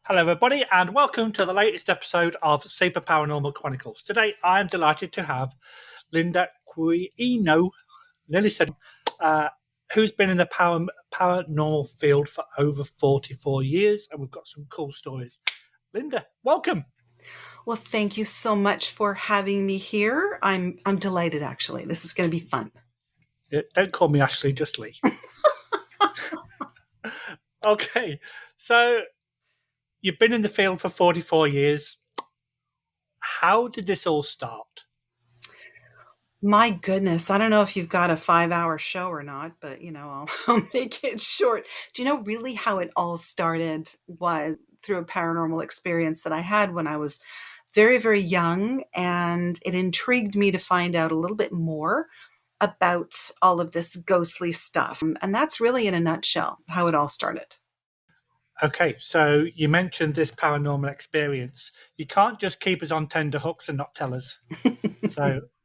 Hello, everybody, and welcome to the latest episode of Super Paranormal Chronicles. Today, I am delighted to have Lynda Quirino, nearly said, uh, who's been in the paranormal field for over 44 years, and we've got some cool stories. Lynda, welcome. Well, thank you so much for having me here. I'm delighted, actually. This is going to be fun. Don't call me Ashley, just Lee. Okay, so you've been in the field for 44 years. How did this all start? My goodness, I don't know if you've got a 5-hour show or not, but I'll make it short. Do you know really how it all started was through a paranormal experience that I had when I was very, very young, and it intrigued me to find out a little bit more about all of this ghostly stuff. And that's really in a nutshell how it all started. Okay, so you mentioned this paranormal experience. You can't just keep us on tender hooks and not tell us.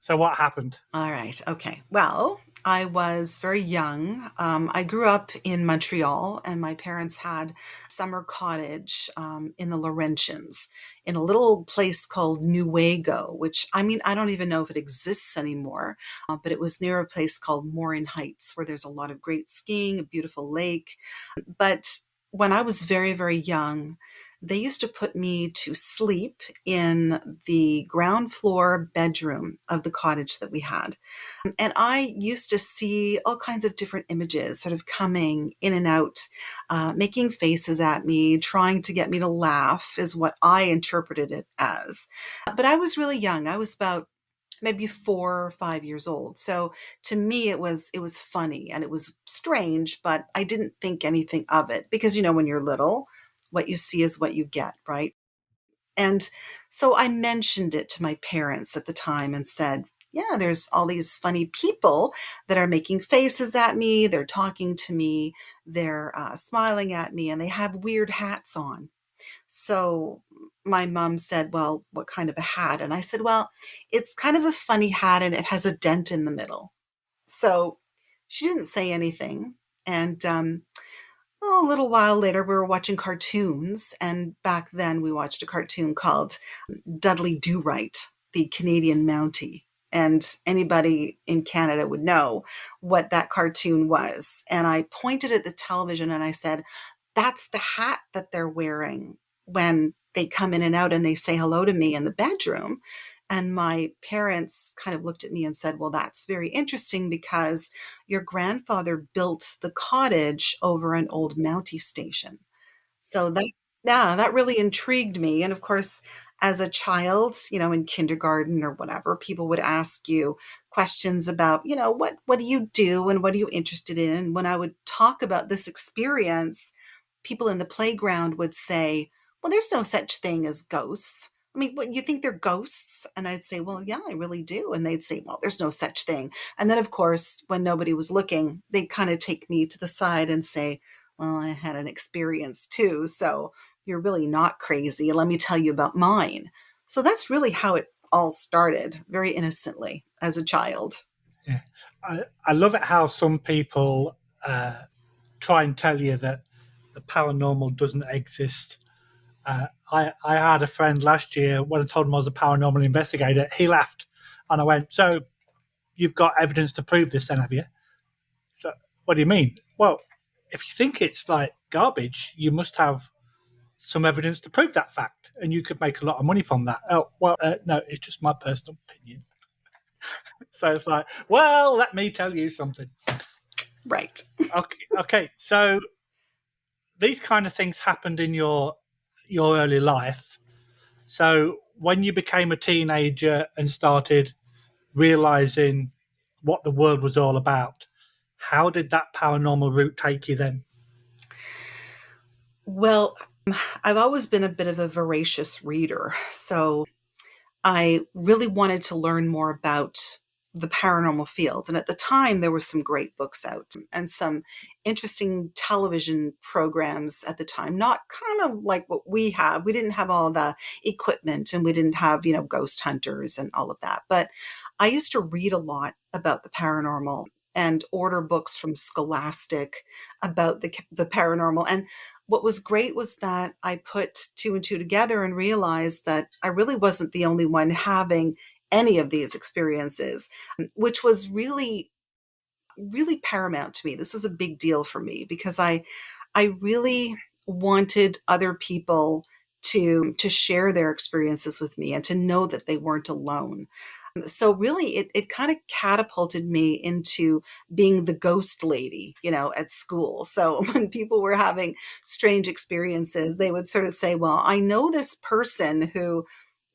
So what happened? All right. Okay. Well, I was very young. I grew up in Montreal, and my parents had summer cottage in the Laurentians in a little place called Newaygo, which I don't even know if it exists anymore, but it was near a place called Morin Heights, where there's a lot of great skiing, a beautiful lake. But when I was very, very young, they used to put me to sleep in the ground floor bedroom of the cottage that we had. And I used to see all kinds of different images sort of coming in and out, making faces at me, trying to get me to laugh, is what I interpreted it as. But I was really young. I was about maybe 4 or 5 years old. So to me, it was funny and it was strange, but I didn't think anything of it because, when you're little, what you see is what you get, right? And so I mentioned it to my parents at the time and said, yeah, there's all these funny people that are making faces at me. They're talking to me. They're smiling at me, and they have weird hats on. So my mom said, well, what kind of a hat? And I said, well, it's kind of a funny hat and it has a dent in the middle. So she didn't say anything. And a little while later, we were watching cartoons. And back then, we watched a cartoon called Dudley Do Right, the Canadian Mountie. And anybody in Canada would know what that cartoon was. And I pointed at the television and I said, that's the hat that they're wearing when they come in and out and they say hello to me in the bedroom. And my parents kind of looked at me and said, well, that's very interesting because your grandfather built the cottage over an old Mountie station. So that really intrigued me. And of course, as a child, in kindergarten or whatever, people would ask you questions about, what do you do and what are you interested in? And when I would talk about this experience, people in the playground would say, well, there's no such thing as ghosts. I mean, what, you think they're ghosts? And I'd say, well, yeah, I really do. And they'd say, well, there's no such thing. And then, of course, when nobody was looking, they'd kind of take me to the side and say, well, I had an experience too. So you're really not crazy. Let me tell you about mine. So that's really how it all started, very innocently as a child. Yeah, I love it how some people try and tell you that the paranormal doesn't exist. I had a friend last year when I told him I was a paranormal investigator. He laughed, and I went, "So you've got evidence to prove this, then, have you?" So, what do you mean? Well, if you think it's like garbage, you must have some evidence to prove that fact, and you could make a lot of money from that. Oh, well, no, it's just my personal opinion. So it's like, well, let me tell you something. Right. Okay. So these kind of things happened in your early life. So when you became a teenager and started realizing what the world was all about, how did that paranormal route take you then? Well, I've always been a bit of a voracious reader. So I really wanted to learn more about the paranormal field. And at the time, there were some great books out and some interesting television programs at the time, not kind of like what we have. We didn't have all the equipment and we didn't have, ghost hunters and all of that. But I used to read a lot about the paranormal. and order books from Scholastic about the paranormal. And what was great was that I put two and two together and realized that I really wasn't the only one having any of these experiences, which was really, really paramount to me. This was a big deal for me because I really wanted other people to share their experiences with me and to know that they weren't alone. So really it kind of catapulted me into being the ghost lady, at school. So when people were having strange experiences, they would sort of say, well, I know this person who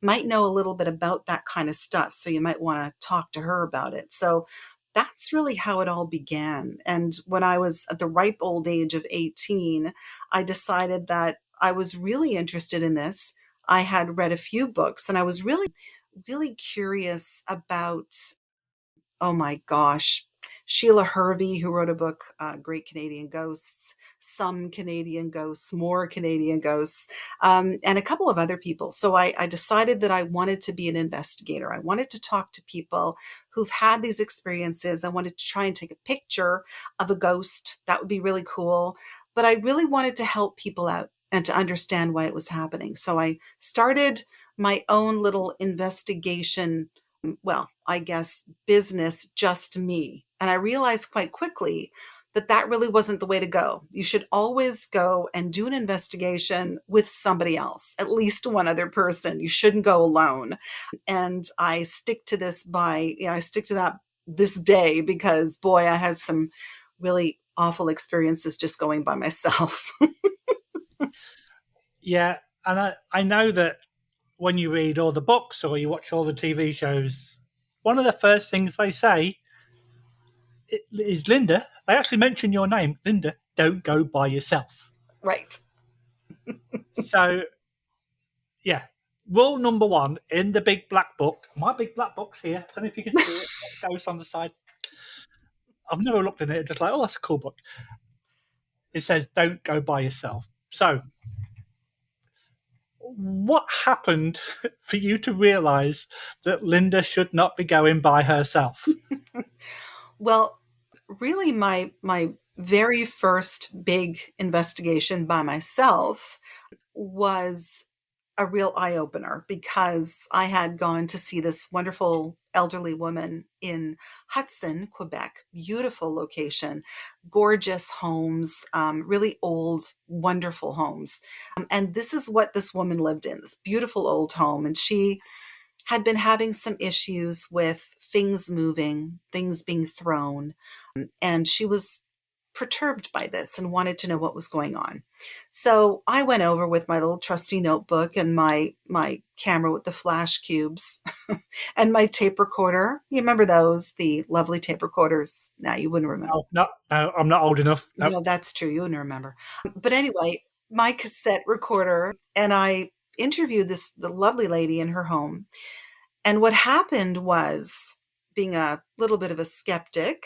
might know a little bit about that kind of stuff. So you might want to talk to her about it. So that's really how it all began. And when I was at the ripe old age of 18, I decided that I was really interested in this. I had read a few books and I was really, really curious about, oh my gosh, Sheila Hervey, who wrote a book, Great Canadian Ghosts, Some Canadian Ghosts, More Canadian Ghosts, and a couple of other people. So I decided that I wanted to be an investigator. I wanted to talk to people who've had these experiences. I wanted to try and take a picture of a ghost. That would be really cool. But I really wanted to help people out and to understand why it was happening. So I started my own little investigation, well, I guess business, just me. And I realized quite quickly that that really wasn't the way to go. You should always go and do an investigation with somebody else, at least one other person. You shouldn't go alone. And I stick to this I stick to that this day because boy, I had some really awful experiences just going by myself. Yeah, and I know that when you read all the books or you watch all the TV shows, one of the first things they say is Lynda. They actually mention your name, Lynda. Don't go by yourself. Right. So, yeah, rule number one in the big black book. My big black book's here. I don't know if you can see it. It goes on the side. I've never looked in it. Just like, oh, that's a cool book. It says, "Don't go by yourself." So, what happened for you to realize that Lynda should not be going by herself? Well, really my very first big investigation by myself was a real eye opener because I had gone to see this wonderful elderly woman in Hudson, Quebec. Beautiful location, gorgeous homes, really old, wonderful homes. And this is what this woman lived in, this beautiful old home. And she had been having some issues with things moving, things being thrown. And she was perturbed by this and wanted to know what was going on. So I went over with my little trusty notebook and my camera with the flash cubes and my tape recorder. You remember those, the lovely tape recorders? Now you wouldn't remember. No, no, no, I'm not old enough. No. No, that's true. You wouldn't remember. But anyway, my cassette recorder, and I interviewed the lovely lady in her home. And what happened was, being a little bit of a skeptic,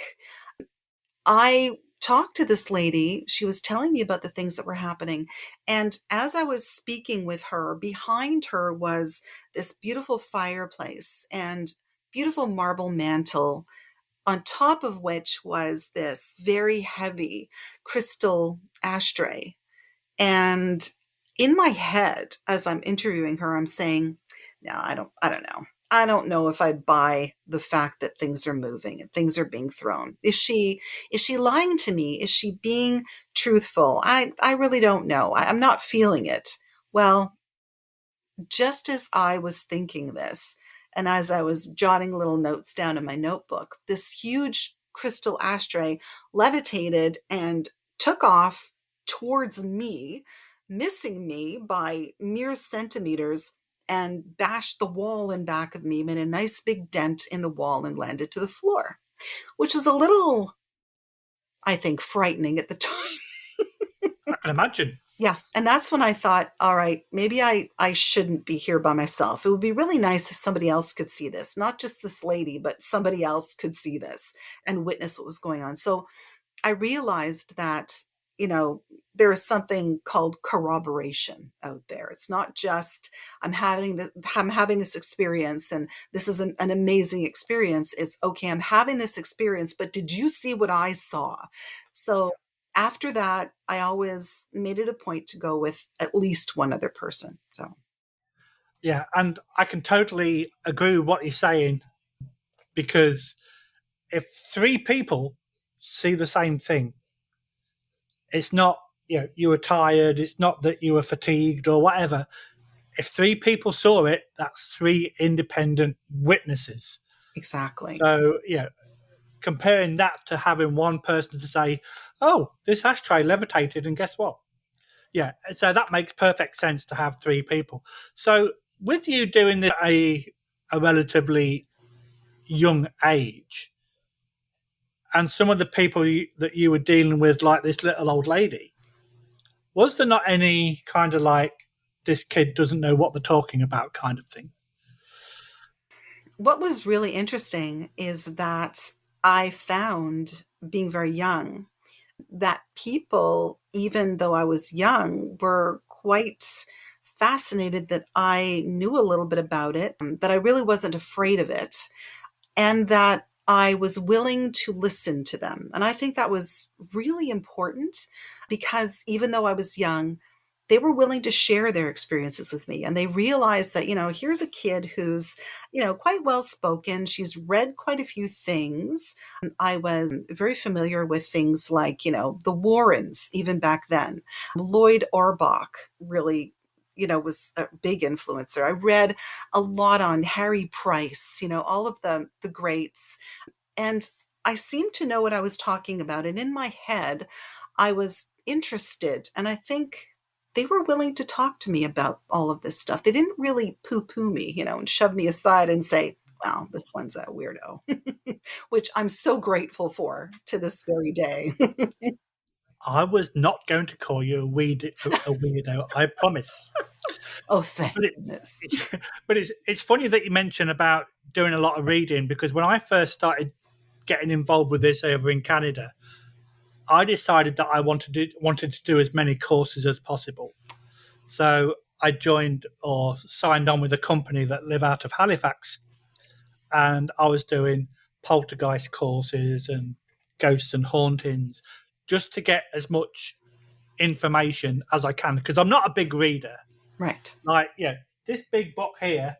I talked to this lady. She was telling me about the things that were happening. And as I was speaking with her, behind her was this beautiful fireplace and beautiful marble mantle, on top of which was this very heavy crystal ashtray. And in my head, as I'm interviewing her, I'm saying, no, I don't know. I don't know if I buy the fact that things are moving and things are being thrown. Is she lying to me? Is she being truthful? I really don't know. I'm not feeling it. Well, just as I was thinking this, and as I was jotting little notes down in my notebook, this huge crystal ashtray levitated and took off towards me, missing me by mere centimeters, and bashed the wall in back of me, made a nice big dent in the wall, and landed to the floor, which was a little, I think, frightening at the time. I can imagine. Yeah, and that's when I thought, all right, maybe I shouldn't be here by myself. It would be really nice if somebody else could see this, not just this lady, but somebody else could see this and witness what was going on. So I realized that, you know, there is something called corroboration out there. It's not just I'm having this experience and this is an amazing experience. It's okay, I'm having this experience, but did you see what I saw? So after that, I always made it a point to go with at least one other person. So Yeah, and I can totally agree with what you're saying, because if three people see the same thing, it's not, you were tired, it's not that you were fatigued or whatever. If three people saw it, that's three independent witnesses. exactly. So, comparing that to having one person to say, "Oh, this ashtray levitated," and guess what? Yeah, so that makes perfect sense to have three people. So, with you doing this at a relatively young age, and some of the people that you were dealing with, like this little old lady, was there not any kind of like, this kid doesn't know what they're talking about kind of thing? What was really interesting is that I found, being very young, that people, even though I was young, were quite fascinated that I knew a little bit about it, that I really wasn't afraid of it, and that I was willing to listen to them. And I think that was really important because even though I was young, they were willing to share their experiences with me. And they realized that, here's a kid who's, quite well spoken. She's read quite a few things. I was very familiar with things like, the Warrens, even back then. Lloyd Orbach really was a big influencer. I read a lot on Harry Price, all of the greats. And I seemed to know what I was talking about. And in my head, I was interested. And I think they were willing to talk to me about all of this stuff. They didn't really poo poo me, and shove me aside and say, wow, this one's a weirdo, which I'm so grateful for to this very day. I was not going to call you a weirdo, I promise. Oh, thank But goodness. but it's funny that you mention about doing a lot of reading, because when I first started getting involved with this over in Canada, I decided that I wanted to do as many courses as possible. So I joined or signed on with a company that live out of Halifax, and I was doing poltergeist courses and ghosts and hauntings, just to get as much information as I can, because I'm not a big reader. Right. Like, this big book here,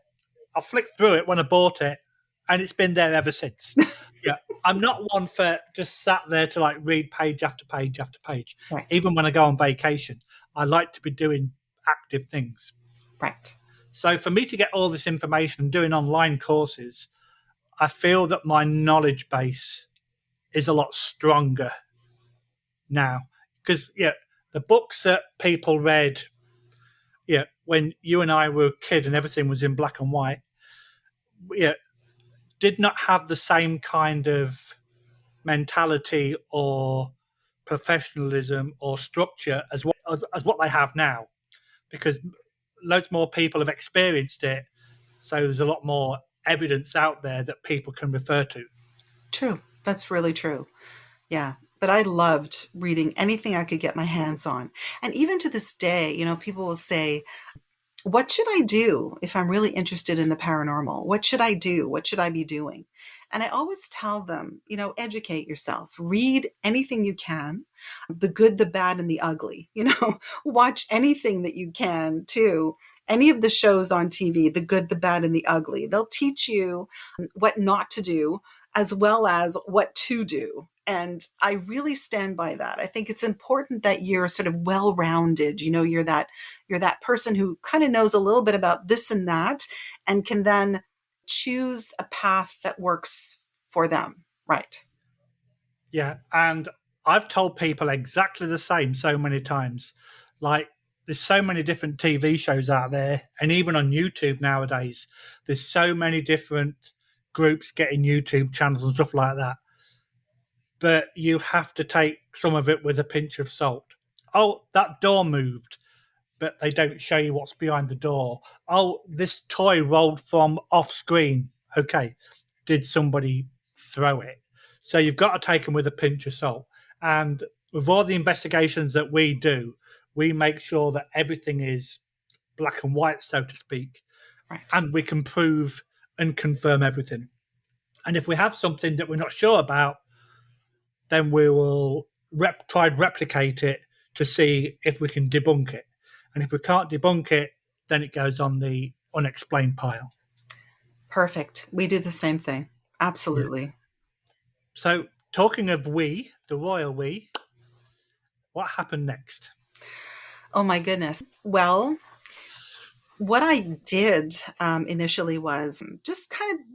I flicked through it when I bought it, and it's been there ever since. Yeah, I'm not one for just sat there to like read page after page after page. Right. Even when I go on vacation, I like to be doing active things. Right. So for me to get all this information and doing online courses, I feel that my knowledge base is a lot stronger now. Because the books that people read, when you and I were a kid and everything was in black and white, yeah, did not have the same kind of mentality or professionalism or structure as what they have now, because loads more people have experienced it, so there's a lot more evidence out there that people can refer to. True. That's really true. Yeah. But I loved reading anything I could get my hands on. And even to this day, people will say, what should I do if I'm really interested in the paranormal? What should I do? What should I be doing? And I always tell them, educate yourself, read anything you can, the good, the bad, and the ugly, watch anything that you can too. Any of the shows on TV, the good, the bad, and the ugly, they'll teach you what not to do as well as what to do. And I really stand by that. I think it's important that you're sort of well-rounded. You're that person who kind of knows a little bit about this and that and can then choose a path that works for them. Right. Yeah, and I've told people exactly the same so many times. Like, there's so many different TV shows out there, and even on YouTube nowadays, there's so many different groups getting YouTube channels and stuff like that. But you have to take some of it with a pinch of salt. Oh, that door moved, but they don't show you what's behind the door. Oh, this toy rolled from off screen. Okay, did somebody throw it? So you've got to take them with a pinch of salt. And with all the investigations that we do, we make sure that everything is black and white, so to speak, Right. and we can prove and confirm everything. And if we have something that we're not sure about, then we will try and replicate it to see if we can debunk it. And if we can't debunk it, then it goes on the unexplained pile. Perfect. We do the same thing. Yeah. Absolutely. So, talking of we, the royal we, what happened next? Oh my goodness. Well, what I did initially was just kind of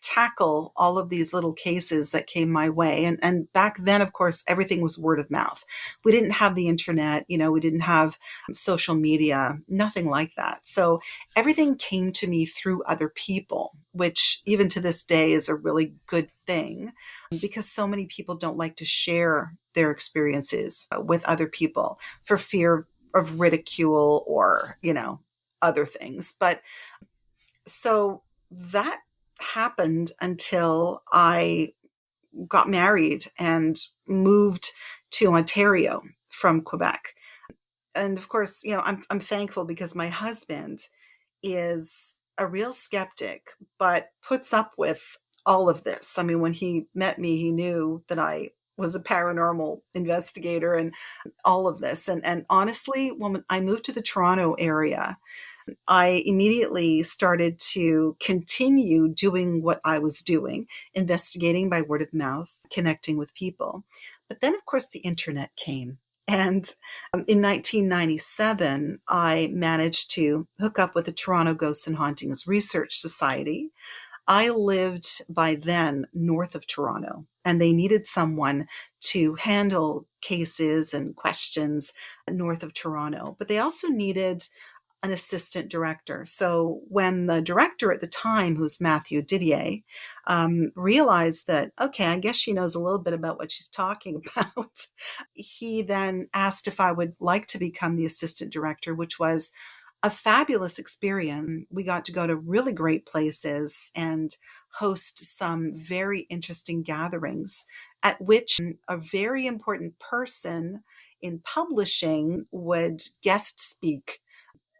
tackle all of these little cases that came my way. And back then, of course, everything was word of mouth. We didn't have the internet, we didn't have social media, nothing like that. So everything came to me through other people, which even to this day is a really good thing because so many people don't like to share their experiences with other people for fear of ridicule or, other things. But so that happened until I got married and moved to Ontario from Quebec. And of course, I'm thankful because my husband is a real skeptic, but puts up with all of this. I mean, when he met me, he knew that I was a paranormal investigator and all of this. And honestly, when I moved to the Toronto area, I immediately started to continue doing what I was doing, investigating by word of mouth, connecting with people. But then, of course, the internet came. And in 1997, I managed to hook up with the Toronto Ghosts and Hauntings Research Society. I lived by then north of Toronto, and they needed someone to handle cases and questions north of Toronto. But they also needed an assistant director. So when the director at the time, who's Matthew Didier, realized that, okay, I guess she knows a little bit about what she's talking about, he then asked if I would like to become the assistant director, which was a fabulous experience. We got to go to really great places and host some very interesting gatherings at which a very important person in publishing would guest speak,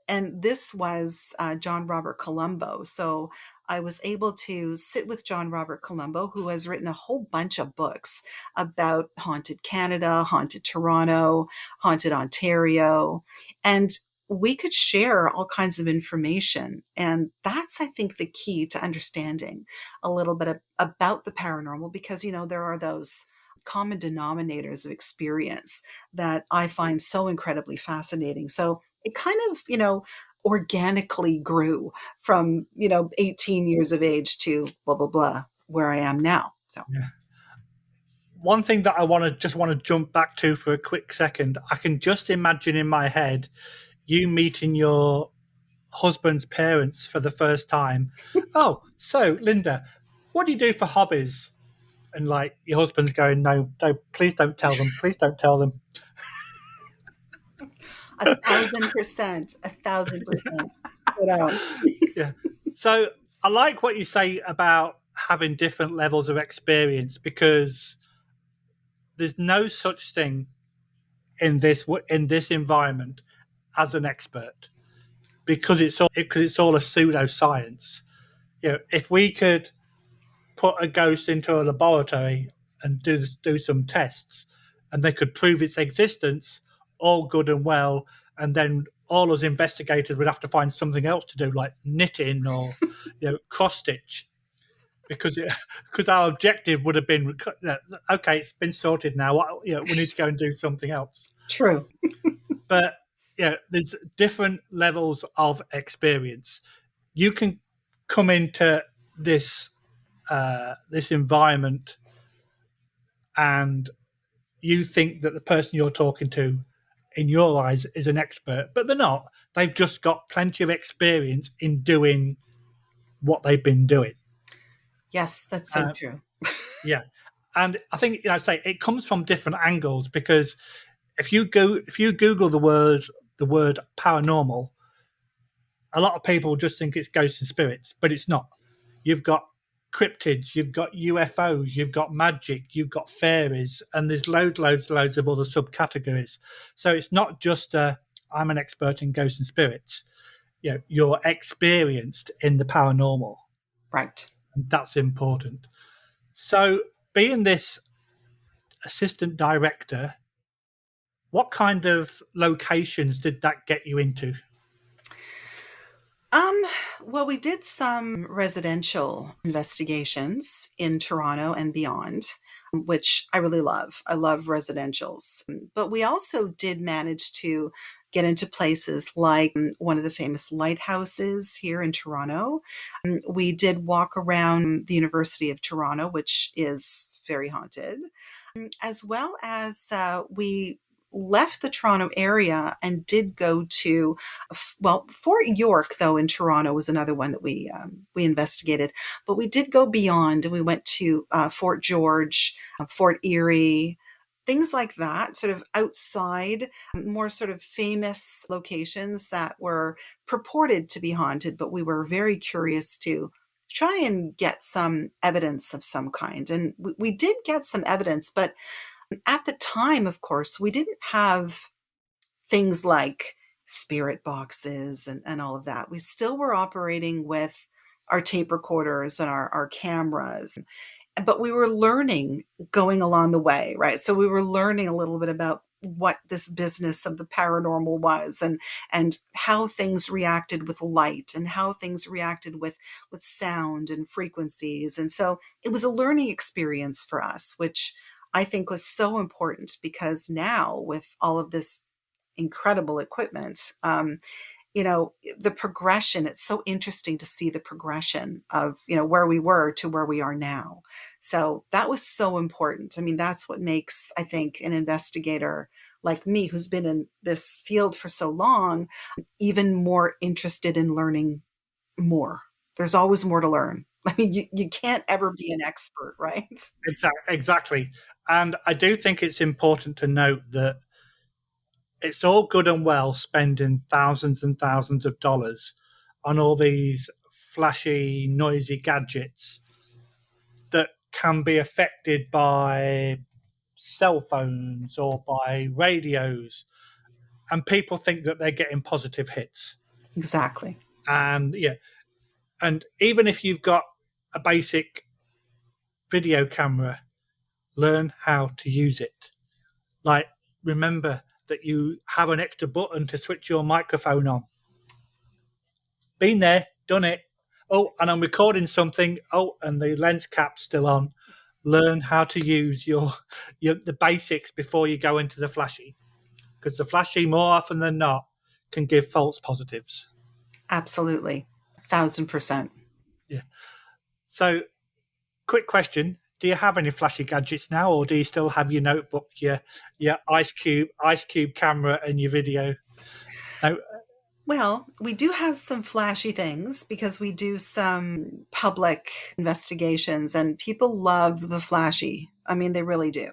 and this was John Robert Colombo. So I was able to sit with John Robert Colombo, who has written a whole bunch of books about haunted Canada, haunted Toronto, haunted Ontario, and we could share all kinds of information. And that's, I think, the key to understanding a little bit about the paranormal, because, there are those common denominators of experience that I find so incredibly fascinating. So it kind of, organically grew from, 18 years of age to blah, blah, blah, where I am now. So, Yeah. One thing that I want to jump back to for a quick second, I can just imagine in my head you meeting your husband's parents for the first time. Oh, so Lynda, what do you do for hobbies? And like your husband's going, no, please don't tell them. Please don't tell them. 1,000%, 1,000%. But, Yeah. So I like what you say about having different levels of experience because there's no such thing in this environment as an expert because it's all a pseudoscience. If we could put a ghost into a laboratory and do some tests, and they could prove its existence, all good and well, and then all us investigators would have to find something else to do, like knitting or cross stitch, because because our objective would have been okay, it's been sorted now. We need to go and do something else. true. But there's different levels of experience. You can come into this environment and you think that the person you're talking to in your eyes is an expert, but they're not. They've just got plenty of experience in doing what they've been doing. Yes, that's so uh, true. yeah. And I think say it comes from different angles, because if you google the word paranormal, a lot of people just think it's ghosts and spirits, but it's not. You've got cryptids, you've got UFOs, you've got magic, you've got fairies, and there's loads of other subcategories. So it's not just I'm an expert in ghosts and spirits. You know, you're experienced in the paranormal, Right. and that's important. So, being this assistant director, what kind of locations did that get you into? Um, well, we did some residential investigations in Toronto and beyond, which I really love. I love residentials. But we also did manage to get into places like one of the famous lighthouses here in Toronto. We did walk around the University of Toronto, which is very haunted, as well as we left the Toronto area and did go to, well, Fort York, though, in Toronto was another one that we investigated. But we did go beyond, and we went to Fort George, Fort Erie, things like that, sort of outside, more sort of famous locations that were purported to be haunted, but we were very curious to try and get some evidence of some kind. And we did get some evidence, but at the time, of course, we didn't have things like spirit boxes and all of that. We still were operating with our tape recorders and our cameras, but we were learning going along the way, right? So we were learning a little bit about what this business of the paranormal was, and how things reacted with light, and how things reacted with sound and frequencies. And so it was a learning experience for us, which I think was so important, because now with all of this incredible equipment, the progression, it's so interesting to see the progression of, where we were to where we are now. So that was so important. I mean, that's what makes, I think, an investigator like me, who's been in this field for so long, even more interested in learning more. There's always more to learn. I mean, you can't ever be an expert, right? Exactly. And I do think it's important to note that it's all good and well spending thousands and thousands of dollars on all these flashy, noisy gadgets that can be affected by cell phones or by radios. And people think that they're getting positive hits. Exactly. And yeah, and even if you've got a basic video camera, learn how to use it. Like, remember that you have an extra button to switch your microphone on. Been there, done it. Oh, and I'm recording something. Oh, and the lens cap's still on. Learn how to use your the basics before you go into the flashy, because the flashy, more often than not, can give false positives. Absolutely. 1,000%. Yeah. So, quick question: do you have any flashy gadgets now, or do you still have your notebook, your ice cube camera, and your video? No. Well, we do have some flashy things because we do some public investigations, and people love the flashy. I mean, they really do.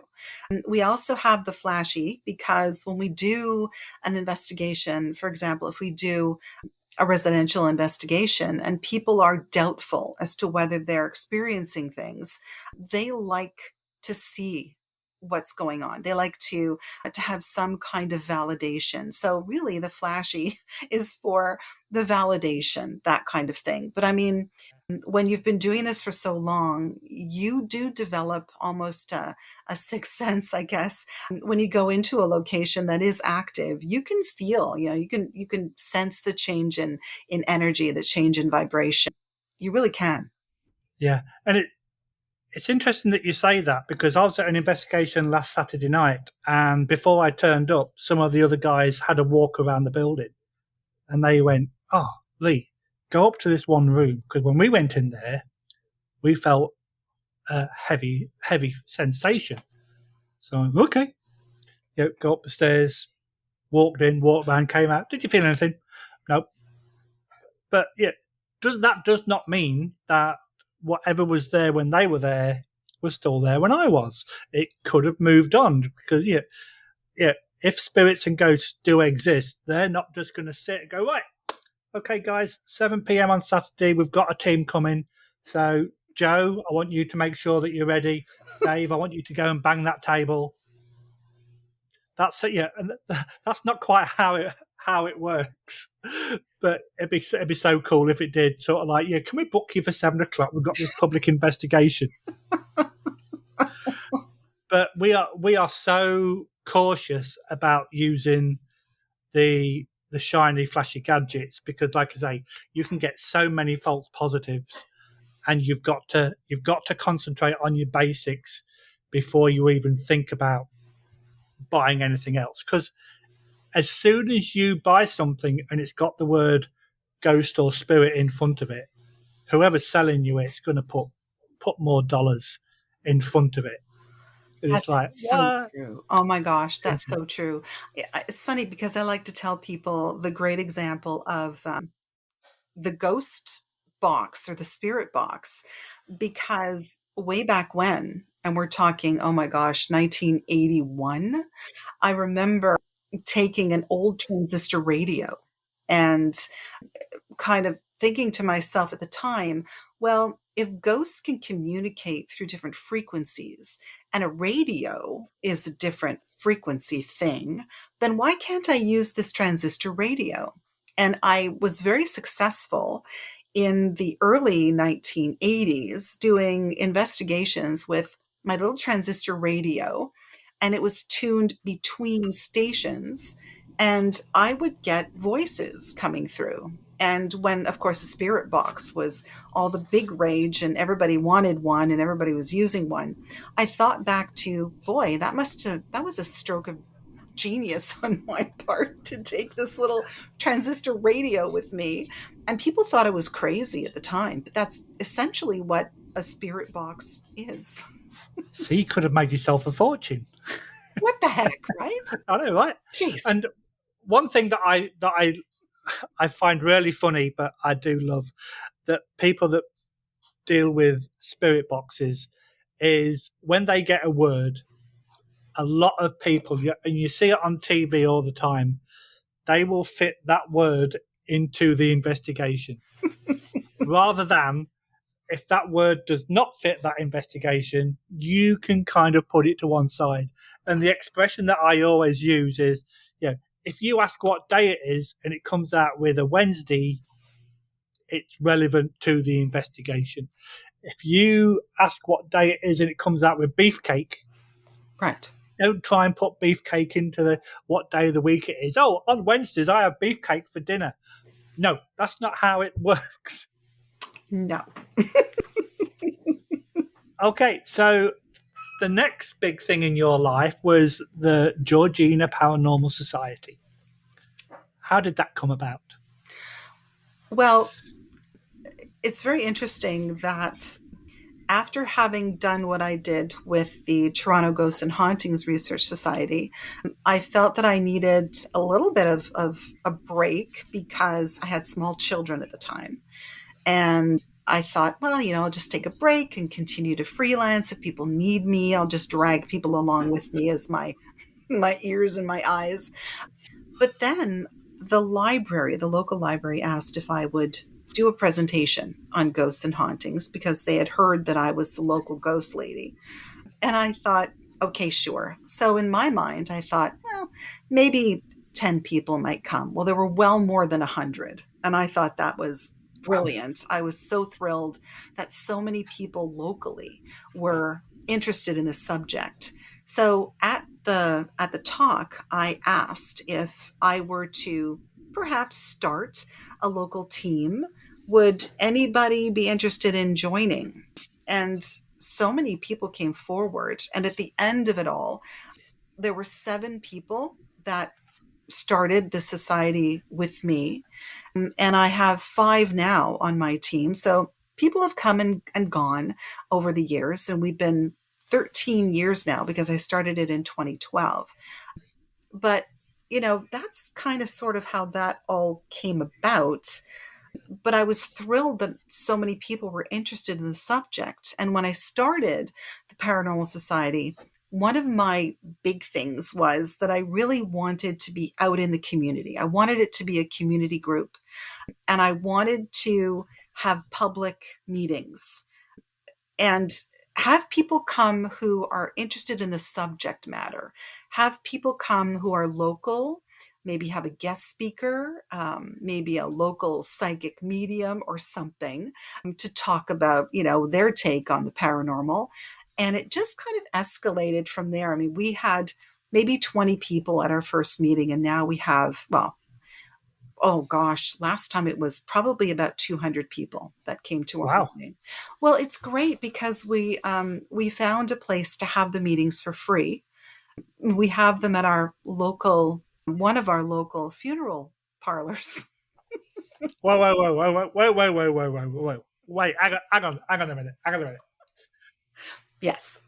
We also have the flashy because when we do an investigation, for example, if we do a residential investigation and people are doubtful as to whether they're experiencing things, they like to see what's going on. They like to have some kind of validation. So really the flashy is for the validation, that kind of thing. But I mean, when you've been doing this for so long, you do develop almost a sixth sense, I guess. When you go into a location that is active, you can feel, you can sense the change in energy, the change in vibration. You really can. Yeah, and it's interesting that you say that, because I was at an investigation last Saturday night, and before I turned up, some of the other guys had a walk around the building, and they went, "Oh, Lee, go up to this one room, because when we went in there, we felt a heavy sensation." So I'm okay. Yeah, go up the stairs, walked in, walked around, came out. Did you feel anything? Nope. But yeah, that does not mean that whatever was there when they were there was still there when I was. It could have moved on, because yeah. If spirits and ghosts do exist, they're not just going to sit and go, right, okay, guys, 7 p.m. on Saturday, we've got a team coming. So Joe, I want you to make sure that you're ready. Dave, I want you to go and bang that table. That's it, yeah, and that's not quite how it works. But it'd be so cool if it did. Sort of like, yeah, can we book you for 7 o'clock? We've got this public investigation. But we are so cautious about using the shiny, flashy gadgets because, like I say, you can get so many false positives, and you've got to concentrate on your basics before you even think about buying anything else. Because as soon as you buy something and it's got the word ghost or spirit in front of it, whoever's selling you it's going to put more dollars in front of it. And it's That's like, so what? true. Oh my gosh, that's so true. It's funny because I like to tell people the great example of the ghost box or the spirit box, because way back when, and we're talking, oh my gosh, 1981, I remember taking an old transistor radio and kind of thinking to myself at the time, well, if ghosts can communicate through different frequencies and a radio is a different frequency thing, then why can't I use this transistor radio? And I was very successful in the early 1980s doing investigations with my little transistor radio, and it was tuned between stations, and I would get voices coming through. And when, of course, the spirit box was all the big rage and everybody wanted one and everybody was using one, I thought back to, boy, that was a stroke of genius on my part to take this little transistor radio with me. And people thought I was crazy at the time, but that's essentially what a spirit box is. So you could have made yourself a fortune. What the heck, right? I know, right? Jeez. And one thing that I find really funny, but I do love, that people that deal with spirit boxes is when they get a word, a lot of people, and you see it on TV all the time, they will fit that word into the investigation rather than, if that word does not fit that investigation, you can kind of put it to one side. And the expression that I always use is, if you ask what day it is and it comes out with a Wednesday, it's relevant to the investigation. If you ask what day it is and it comes out with beefcake, Right. don't try and put beefcake into the what day of the week it is. Oh, on Wednesdays I have beefcake for dinner. No, that's not how it works. No. Okay, so the next big thing in your life was the Georgina Paranormal Society. How did that come about? Well, it's very interesting that after having done what I did with the Toronto Ghosts and Hauntings Research Society, I felt that I needed a little bit of a break because I had small children at the time. And I thought, well, I'll just take a break and continue to freelance. If people need me, I'll just drag people along with me as my ears and my eyes. But then the local library asked if I would do a presentation on ghosts and hauntings because they had heard that I was the local ghost lady. And I thought, okay, sure. So in my mind, I thought, well, maybe 10 people might come. Well, there were well more than 100. And I thought that was Wow. brilliant. I was so thrilled that so many people locally were interested in the subject. So at the talk, I asked if I were to perhaps start a local team, would anybody be interested in joining? And so many people came forward. And at the end of it all, there were 7 people that started the society with me. And I have 5 now on my team. So people have come and gone over the years. And we've been 13 years now because I started it in 2012. But, that's kind of sort of how that all came about. But I was thrilled that so many people were interested in the subject. And when I started the Paranormal Society, one of my big things was that I really wanted to be out in the community. I wanted it to be a community group, and I wanted to have public meetings. and have people come who are interested in the subject matter, have people come who are local, maybe have a guest speaker, maybe a local psychic medium or something, to talk about, their take on the paranormal. And it just kind of escalated from there. I mean, we had maybe 20 people at our first meeting, and now we have, well, oh gosh, last time it was probably about 200 people that came to our Wow. meeting. Well, it's great because we found a place to have the meetings for free. We have them at our local, one of our local funeral parlors. Whoa, whoa, whoa, whoa, whoa, whoa, whoa, whoa, whoa, whoa, whoa. Wait, hang on a minute. Hang on a minute. Yes.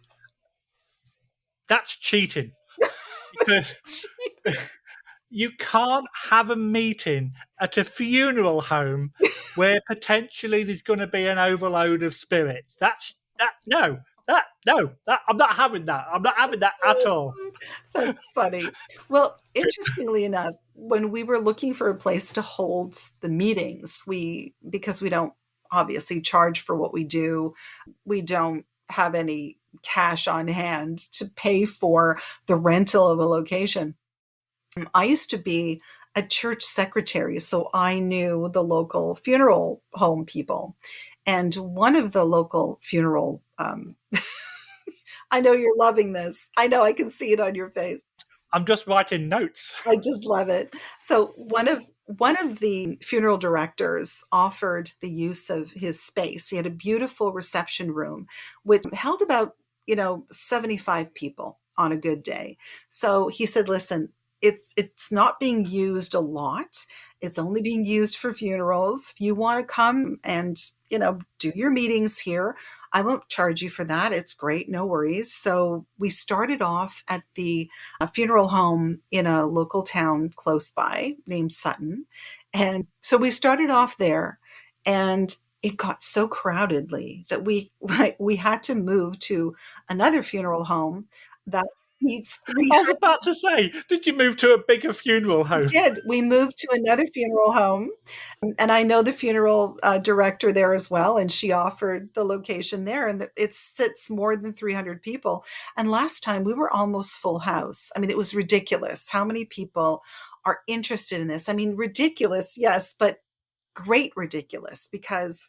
That's cheating because you can't have a meeting at a funeral home where potentially there's going to be an overload of spirits. I'm not having that. I'm not having that at all. That's funny. Well, interestingly enough, when we were looking for a place to hold the meetings, because we don't obviously charge for what we do, we don't have any cash on hand to pay for the rental of a location. I used to be a church secretary, so I knew the local funeral home people. And one of the local funeral, I know you're loving this. I know I can see it on your face. I'm just writing notes. I just love it. So one of the funeral directors offered the use of his space. He had a beautiful reception room which held about, 75 people on a good day. So he said, "Listen, it's not being used a lot. It's only being used for funerals. If you want to come and, do your meetings here, I won't charge you for that. It's great, no worries." So we started off at the funeral home in a local town close by named Sutton. And so we started off there, and it got so crowdedly that we had to move to another funeral home that seats I was 300. about to say, did you move to a bigger funeral home? Did. We moved to another funeral home, and I know the funeral director there as well, and she offered the location there, and it sits more than 300 people. And last time we were almost full house. I mean, it was ridiculous how many people are interested in this. I mean, ridiculous, yes, but great ridiculous, because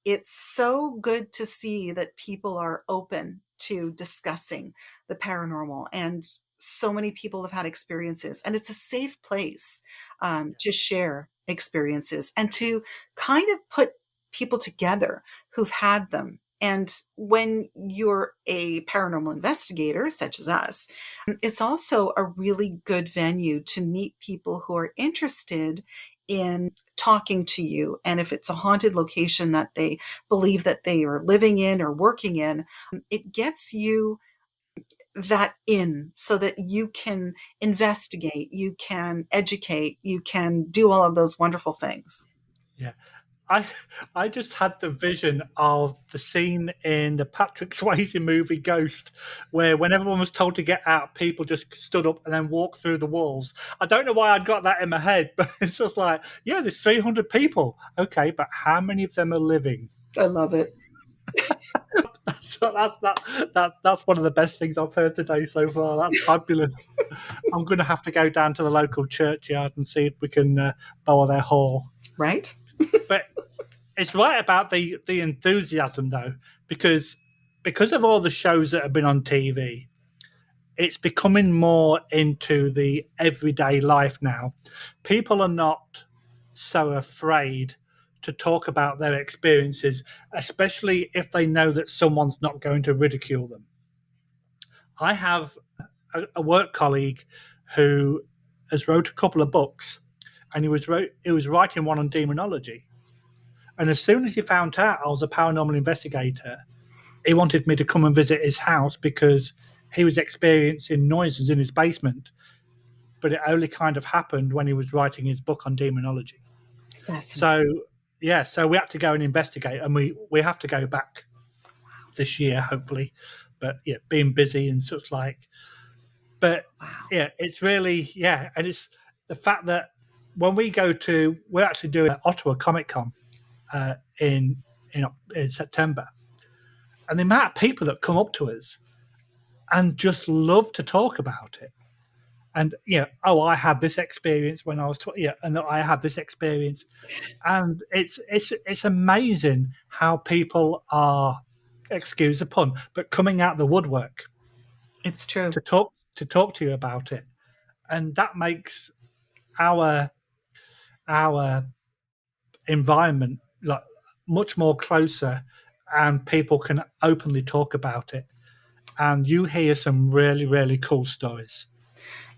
it's so good to see that people are open to discussing the paranormal, and so many people have had experiences, and it's a safe place to share experiences and to kind of put people together who've had them. And when you're a paranormal investigator such as us, it's also a really good venue to meet people who are interested in talking to you. And if it's a haunted location that they believe that they are living in or working in, it gets you that in so that you can investigate, you can educate, you can do all of those wonderful things. Yeah. I I just had the vision of the scene in the Patrick Swayze movie Ghost, where when everyone was told to get out, people just stood up and then walked through the walls. I don't know why I'd got that in my head, but it's just like, yeah, there's 300 people. Okay, but how many of them are living? I love it. So that's one of the best things I've heard today so far. That's fabulous. I'm going to have to go down to the local churchyard and see if we can borrow their hall. Right? But it's right about the enthusiasm though, because of all the shows that have been on TV, it's becoming more into the everyday life now. People are not so afraid to talk about their experiences, especially if they know that someone's not going to ridicule them. I have a work colleague who has wrote a couple of books, and he was writing one on demonology. And as soon as he found out I was a paranormal investigator, he wanted me to come and visit his house because he was experiencing noises in his basement. But it only kind of happened when he was writing his book on demonology. Fascinating. So, yeah, so we had to go and investigate, and we have to go back this year, hopefully. But yeah, being busy and such like. But Wow. yeah, it's really, yeah. And it's the fact that when we're actually doing Ottawa Comic Con in September, And the amount of people that come up to us and just love to talk about it. And oh, I had this experience when I was 20, and I had this experience, and it's amazing how people are, excuse the pun, but coming out the woodwork It's true. to talk to you about it, and that makes our our environment like much more closer, and people can openly talk about it, and you hear some really really cool stories.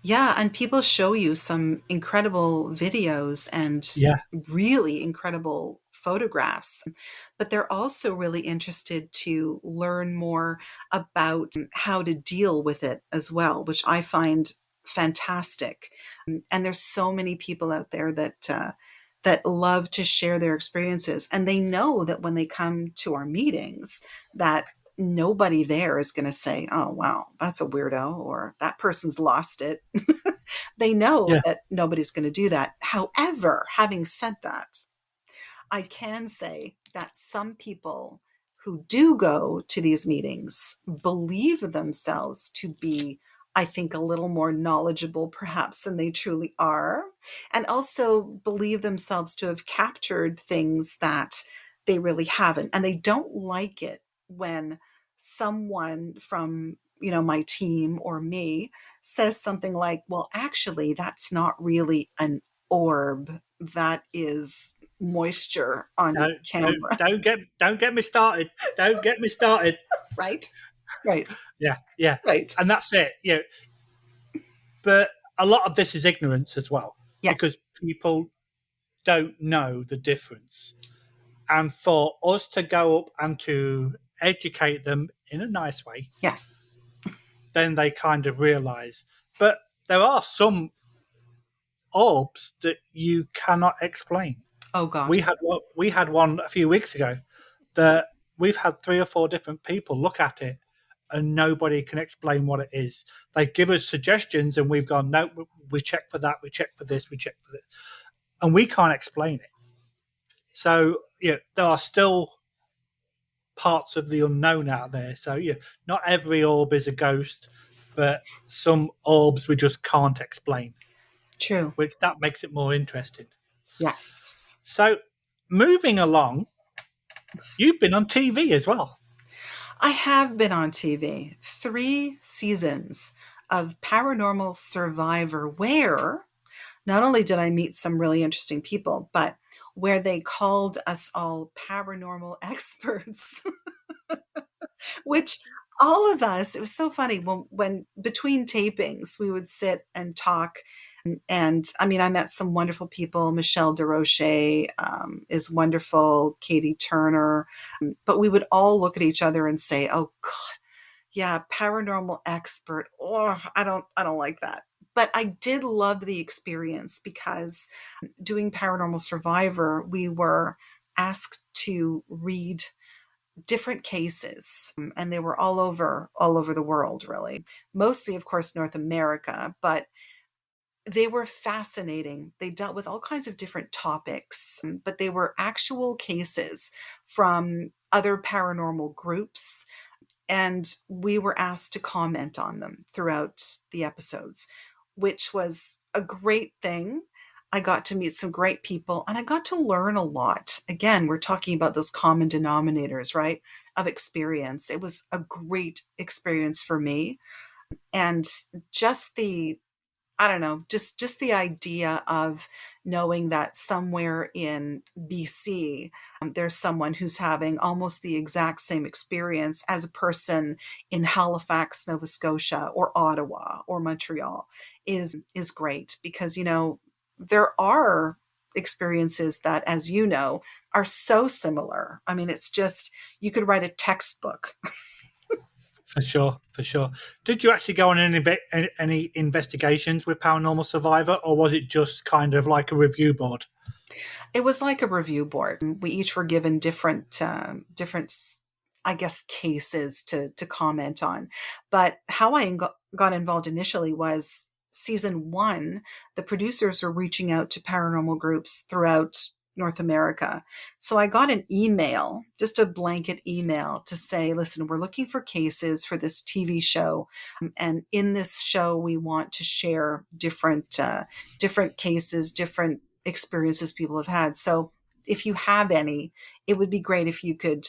Yeah, and people show you some incredible videos and Yeah, really incredible photographs, but they're also really interested to learn more about how to deal with it as well, which I find fantastic. And there's so many people out there that love to share their experiences, and they know that when they come to our meetings, that nobody there is going to say, "Oh, wow, that's a weirdo," or "That person's lost it." They know yeah. that nobody's going to do that. However, having said that, I can say that some people who do go to these meetings believe themselves to be, I think, a little more knowledgeable perhaps than they truly are, and also believe themselves to have captured things that they really haven't. And they don't like it when someone from my team or me says something like, well, actually, that's not really an orb. That is moisture on your Don't don't camera. don't get me started. Don't get me started. Right? Right. Yeah, yeah, Right. and that's it. But a lot of this is ignorance as well, Yeah. because people don't know the difference. And for us to go up and to educate them in a nice way, Yes. then they kind of realize. But there are some orbs that you cannot explain. Oh gosh. We had one a few weeks ago that we've had 3 or 4 different people look at it, and nobody can explain what it is. They give us suggestions, and we've gone, no, we check for that, we check for this, we check for this, and we can't explain it. So there are still parts of the unknown out there. So not every orb is a ghost, but some orbs we just can't explain, True. which that makes it more interesting. Yes. So moving along, you've been on TV as well. I have been on TV. 3 seasons of Paranormal Survivor, where not only did I meet some really interesting people, but where they called us all paranormal experts. Which all of us, it was so funny when between tapings we would sit and talk. And I mean, I met some wonderful people. Michelle DeRoche is wonderful, Katie Turner, but we would all look at each other and say, oh God, yeah, paranormal expert. Oh, I don't like that. But I did love the experience because doing Paranormal Survivor, we were asked to read different cases, and they were all over the world, really, mostly of course North America, but they were fascinating. They dealt with all kinds of different topics, but they were actual cases from other paranormal groups, and we were asked to comment on them throughout the episodes, which was a great thing. I got to meet some great people and I got to learn a lot. Again, we're talking about those common denominators, right? Of experience. It was a great experience for me. And just the I don't know, just the idea of knowing that somewhere in BC, there's someone who's having almost the exact same experience as a person in Halifax, Nova Scotia, or Ottawa, or Montreal is great because there are experiences that, as you know, are so similar. I mean, it's just you could write a textbook. For sure, for sure. Did you actually go on any investigations with Paranormal Survivor, or was it just kind of like a review board? It was like a review board. We each were given different, I guess, cases to comment on. But how I got involved initially was season 1. The producers were reaching out to paranormal groups throughout North America. So I got an email, just a blanket email to say, listen, we're looking for cases for this TV show. And in this show, we want to share different cases, different experiences people have had. So if you have any, it would be great if you could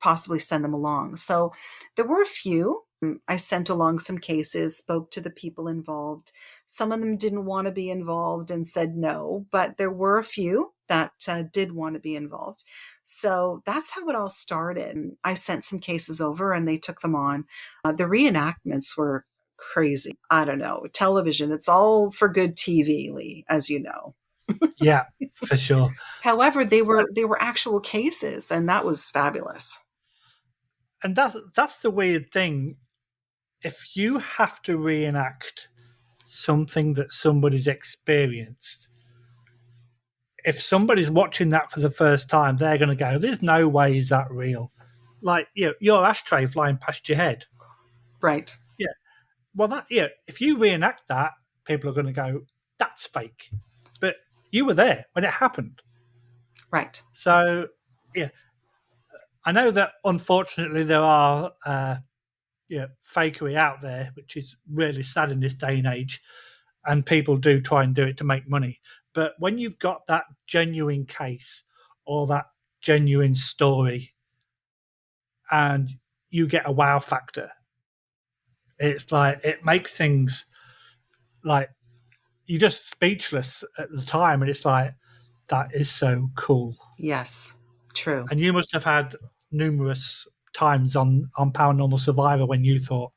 possibly send them along. So there were a few. I sent along some cases, spoke to the people involved. Some of them didn't want to be involved and said no, but there were a few that did want to be involved. So that's how it all started. I sent some cases over and they took them on. The reenactments were crazy. I don't know. Television, it's all for good TV, Lee, as you know. Yeah, for sure. However, they So, were they were actual cases, and that was fabulous. and that's the weird thing. If you have to reenact something that somebody's experienced, if somebody's watching that for the first time, they're going to go, "There's no way is that real." Like, your ashtray flying past your head. Right, Yeah. Well, if you reenact that, people are going to go, "That's fake," but you were there when it happened. right. So, yeah, I know that unfortunately there are fakery out there, which is really sad in this day and age, and people do try and do it to make money. But when you've got that genuine case or that genuine story, and you get a wow factor, it's like it makes things like you're just speechless at the time, and it's like that is so cool. Yes, true. And you must have had numerous times on Paranormal Survivor when you thought,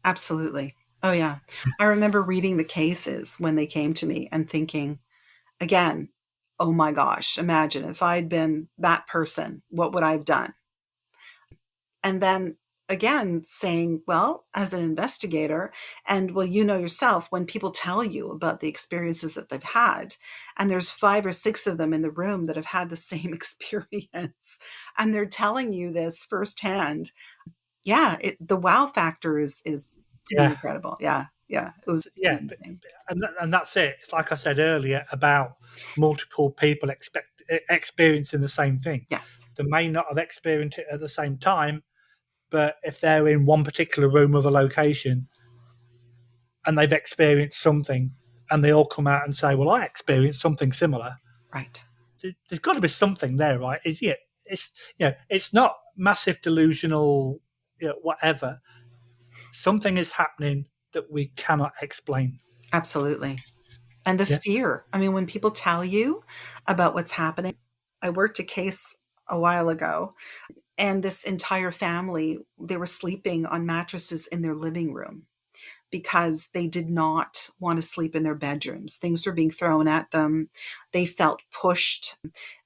Absolutely. Oh, yeah. I remember reading the cases when they came to me and thinking, again, oh my gosh, imagine if I'd been that person, what would I have done? And then again, saying, well, as an investigator, and well, you know yourself, when people tell you about the experiences that they've had, and there's 5 or 6 of them in the room that have had the same experience, and they're telling you this firsthand, yeah, the wow factor is pretty yeah, incredible. Yeah, yeah, it was yeah, amazing. and that's it. It's like I said earlier about multiple people experiencing the same thing. Yes, They may not have experienced it at the same time, but if they're in one particular room of a location and they've experienced something, and they all come out and say, "Well, I experienced something similar," right. there's got to be something there, right? It's not massive delusional, whatever. Something is happening that we cannot explain. Absolutely. And the Yeah, fear. I mean, when people tell you about what's happening, I worked a case a while ago, and this entire family, they were sleeping on mattresses in their living room because they did not want to sleep in their bedrooms. Things were being thrown at them. They felt pushed.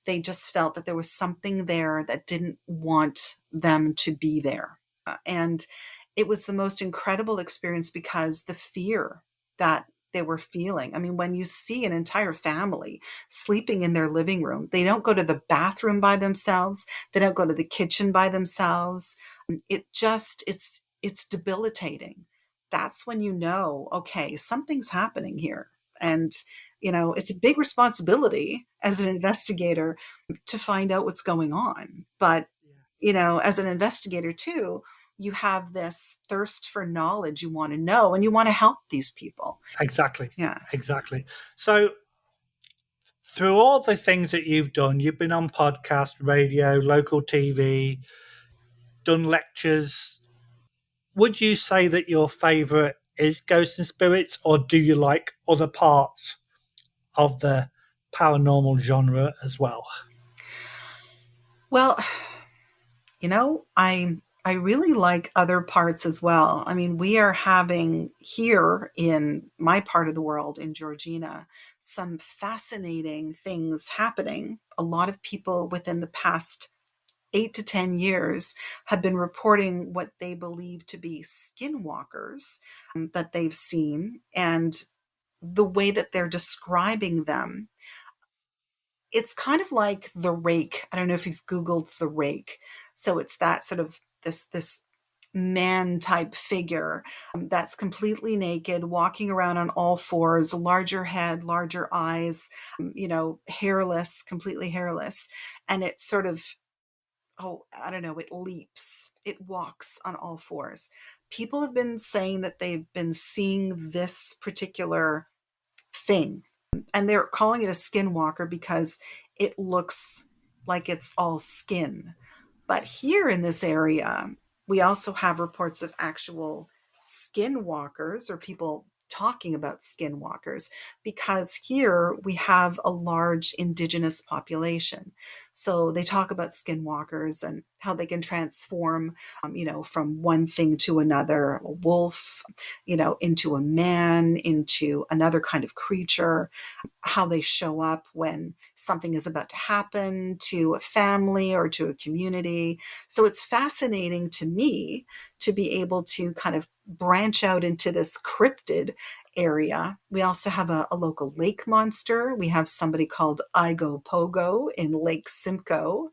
They just felt that there was something there that didn't want them to be there. And it was the most incredible experience because the fear that they were feeling. I mean, when you see an entire family sleeping in their living room, they don't go to the bathroom by themselves, they don't go to the kitchen by themselves. It's debilitating. That's when you know, okay, something's happening here. And it's a big responsibility as an investigator to find out what's going on. But as an investigator too, you have this thirst for knowledge. You want to know and you want to help these people. exactly, Yeah. exactly. So through all the things that you've been on podcast, radio, local TV, done lectures. Would you say that your favourite is Ghosts and Spirits, or do you like other parts of the paranormal genre as well? Well, I really like other parts as well. I mean, we are having here in my part of the world in Georgina some fascinating things happening. A lot of people within the past 8 to 10 years have been reporting what they believe to be skinwalkers that they've seen, and the way that they're describing them, it's kind of like the rake. I don't know if you've Googled the rake. So it's that sort of this man type figure that's completely naked, walking around on all fours, larger head, larger eyes, hairless, completely hairless. And it sort of, oh, I don't know, it leaps, it walks on all fours. People have been saying that they've been seeing this particular thing, and they're calling it a skinwalker because it looks like it's all skin. But here in this area, we also have reports of actual skinwalkers, or people talking about skinwalkers, because here we have a large indigenous population. So they talk about skinwalkers and how they can transform, from one thing to another, a wolf, into a man, into another kind of creature, how they show up when something is about to happen to a family or to a community. So it's fascinating to me to be able to kind of branch out into this cryptid area. We also have a local lake monster. We have somebody called Igo Pogo in Lake Simcoe,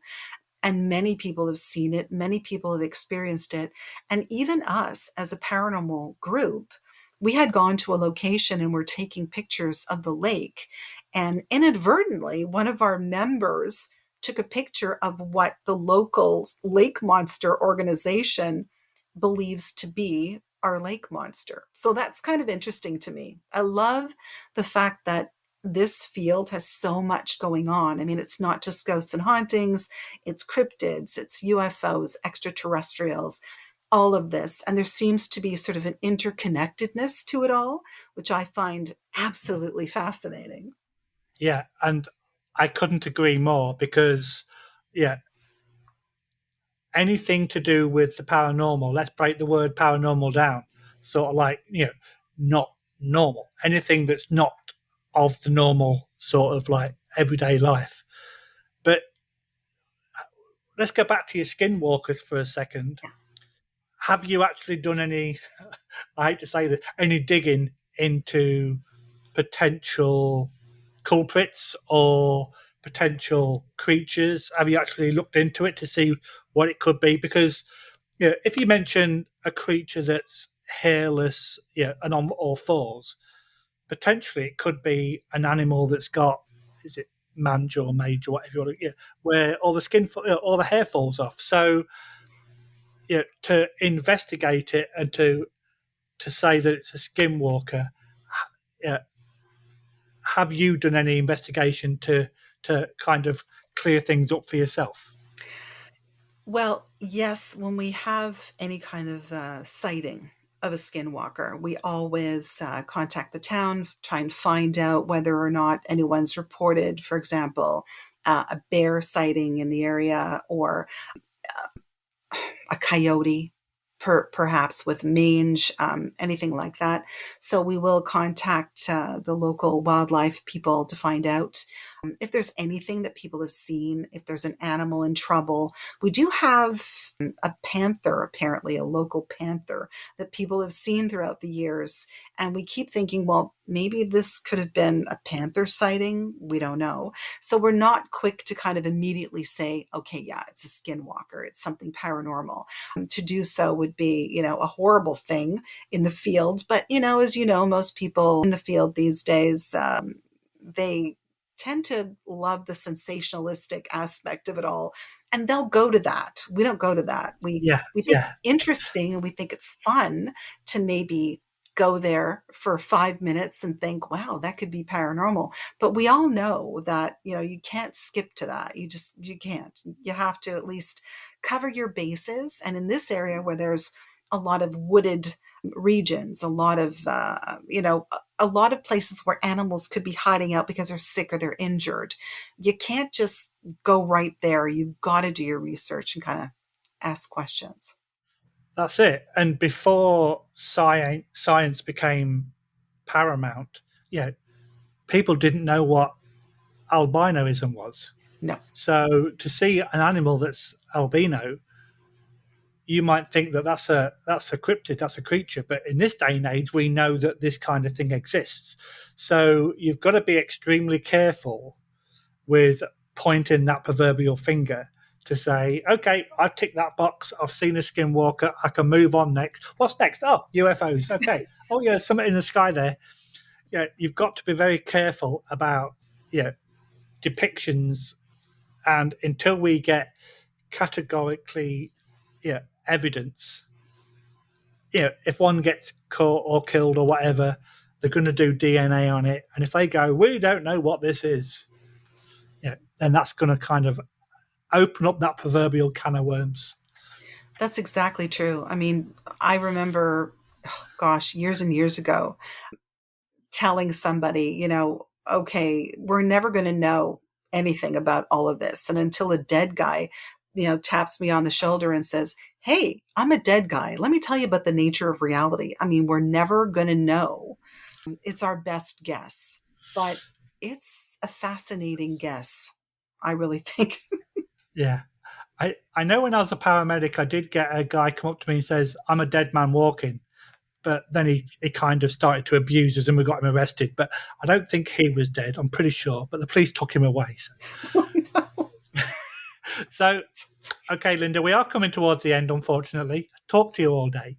and many people have seen it. Many people have experienced it. And even us as a paranormal group, we had gone to a location and we're taking pictures of the lake. And inadvertently, one of our members took a picture of what the local lake monster organization believes to be our lake monster. So that's kind of interesting to me. I love the fact that this field has so much going on. I mean, it's not just ghosts and hauntings, it's cryptids, it's UFOs, extraterrestrials, all of this. And there seems to be sort of an interconnectedness to it all, which I find absolutely fascinating. Yeah, and I couldn't agree more because, yeah, anything to do with the paranormal, let's break the word paranormal down. Sort of like, not normal. Anything that's not of the normal sort of like everyday life. But let's go back to your skinwalkers for a second. Have you actually done any, I hate to say that, any digging into potential culprits or potential creatures? Have you actually looked into it to see what it could be? Because if you mention a creature that's hairless, and on all fours, potentially it could be an animal that's got, is it mange or mage or whatever you want to, where all the all the hair falls off. So to investigate it and to say that it's a skinwalker, yeah, have you done any investigation to kind of clear things up for yourself? Well, yes, when we have any kind of sighting of a skinwalker, we always contact the town, try and find out whether or not anyone's reported, for example, a bear sighting in the area, or a coyote, perhaps with mange, anything like that. So we will contact the local wildlife people to find out if there's anything that people have seen, if there's an animal in trouble. We do have a panther, apparently a local panther that people have seen throughout the years. And we keep thinking, well, maybe this could have been a panther sighting. We don't know. So we're not quick to kind of immediately say, okay, yeah, it's a skinwalker, it's something paranormal. To do so would be, a horrible thing in the field. But, as you know, most people in the field these days, they tend to love the sensationalistic aspect of it all, and they'll go to that. We don't go to that. Yeah, We think yeah, it's interesting, and we think it's fun to maybe go there for 5 minutes and think, wow, that could be paranormal. But we all know that, you can't skip to that. You can't. You have to at least cover your bases. And in this area where there's a lot of wooded regions, a lot of, a lot of places where animals could be hiding out because they're sick or they're injured. You can't just go right there. You've got to do your research and kind of ask questions. that's it. And before science became paramount, people didn't know what albinoism was. No. So to see an animal that's albino, you might think that that's a cryptid, that's a creature. But in this day and age, we know that this kind of thing exists. So you've got to be extremely careful with pointing that proverbial finger to say, okay, I've ticked that box. I've seen a skinwalker. I can move on next. What's next? Oh, UFOs. Okay. Oh, yeah, something in the sky there. Yeah, you've got to be very careful about depictions, and until we get categorically evidence, if one gets caught or killed or whatever, they're going to do DNA on it, and if they go, we don't know what this is, then that's going to kind of open up that proverbial can of worms. That's exactly true. I mean, I remember, oh, gosh, years and years ago, telling somebody, okay, we're never going to know anything about all of this. And until a dead guy, taps me on the shoulder and says, hey, I'm a dead guy. Let me tell you about the nature of reality. I mean, we're never going to know. It's our best guess, but it's a fascinating guess, I really think. Yeah. I know when I was a paramedic, I did get a guy come up to me and says, I'm a dead man walking. But then he kind of started to abuse us and we got him arrested. But I don't think he was dead, I'm pretty sure. But the police took him away. Oh, no. So, okay, Lynda, we are coming towards the end, unfortunately. Talk to you all day.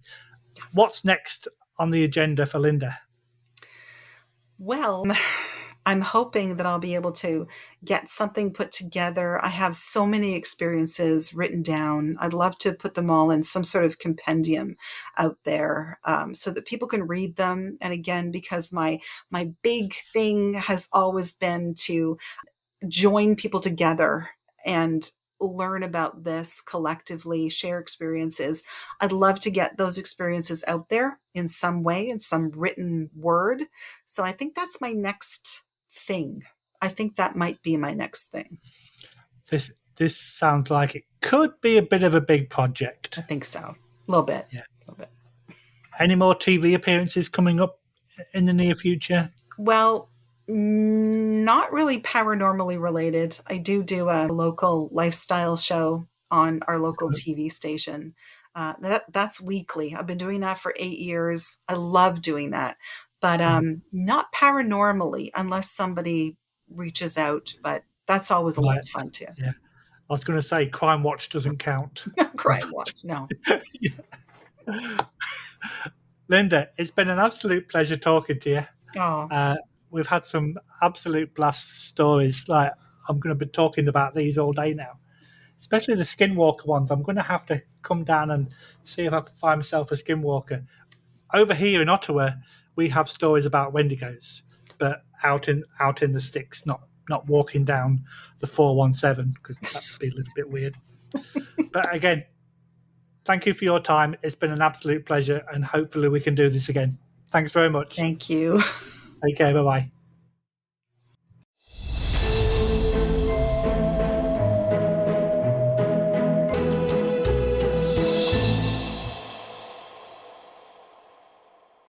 What's next on the agenda for Lynda? Well, I'm hoping that I'll be able to get something put together. I have so many experiences written down. I'd love to put them all in some sort of compendium out there, so that people can read them. And again, because my big thing has always been to join people together and learn about this collectively, share experiences. I'd love to get those experiences out there in some way, in some written word. So I think that's my next thing. I think that might be my next thing. This sounds like it could be a bit of a big project. I think so. A little bit. Yeah. A little bit. Any more TV appearances coming up in the near future? Well, not really paranormally related. I do a local lifestyle show on our local TV station. That's weekly. I've been doing that for 8 years. I love doing that, but not paranormally unless somebody reaches out. But that's always a lot of fun too. Yeah. I was going to say Crime Watch doesn't count. Crime Watch, no. Lynda, it's been an absolute pleasure talking to you. Oh. We've had some absolute blast stories. Like, I'm going to be talking about these all day now, especially the skinwalker ones. I'm going to have to come down and see if I can find myself a skinwalker. Over here in Ottawa, we have stories about Wendigos, but out in the sticks, not walking down the 417, because that would be a little bit weird. But again, thank you for your time. It's been an absolute pleasure, and hopefully we can do this again. Thanks very much. Thank you. Take care. Bye-bye.